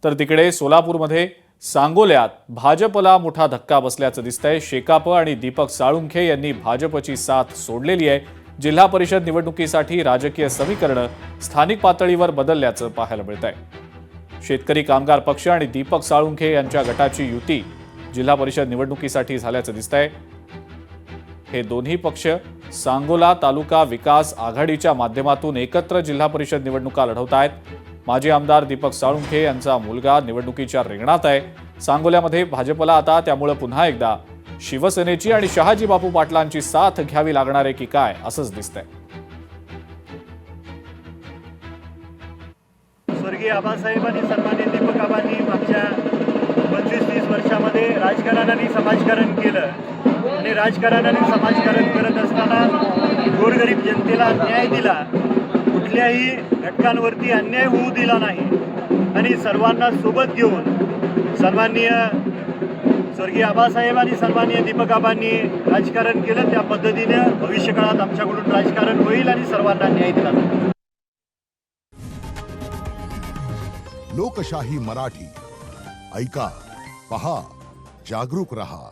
तर तिकडे सोलापूरमध्ये सांगोल्यात भाजपला मोठा धक्का बसल्याचं दिसतंय। शेकाप आणि दीपक साळुंखे यांनी भाजपची साथ सोडलेली आहे। जिल्हा परिषद निवडणुकीसाठी राजकीय समीकरण स्थानिक पातळीवर बदलल्याचं पाहायला मिळतंय। शेतकरी कामगार पक्ष आणि दीपक साळुंखे यांच्या गटाची युती जिल्हा परिषद निवडणुकीसाठी झाल्याचं दिसतंय। हे दोन्ही पक्ष सांगोला तालुका विकास आघाडीच्या माध्यमातून एकत्र जिल्हा परिषद निवडणुका लढवत आहेत। माजी आमदार दीपक साळुंखे यांचा मुलगा निवडणुकीच्या रिंगणात आहे। सांगोल्यामध्ये भाजपला आता त्यामुळे पुन्हा एकदा शिवसेनेची आणि शहाजी बापू पाटलांची साथ घ्यावी लागणार आहे की काय असंच दिसतंय। स्वर्गीय आबासाहेबांनी सन्माननीय दीपक आबांनी मागच्या 25-30 वर्षामध्ये राजकारण आणि समाजकारण केलं आणि राजकारण आणि समाजकारण करत असताना गोरगरीब जनतेला न्याय दिला, कुठल्याही घटकांवरती अन्याय होऊ दिला नाही आणि सर्वांना सोबत घेऊन सन्माननीय स्वर्गीय आबासाहेब आणि सन्माननीय दीपक आबांनी राजकारण केलं। त्या पद्धतीने भविष्यकाळात आमच्याकडून राजकारण होईल आणि सर्वांना न्याय दिला जाईल। लोकशाही मराठी ऐका, पहा, जागरूक रहा।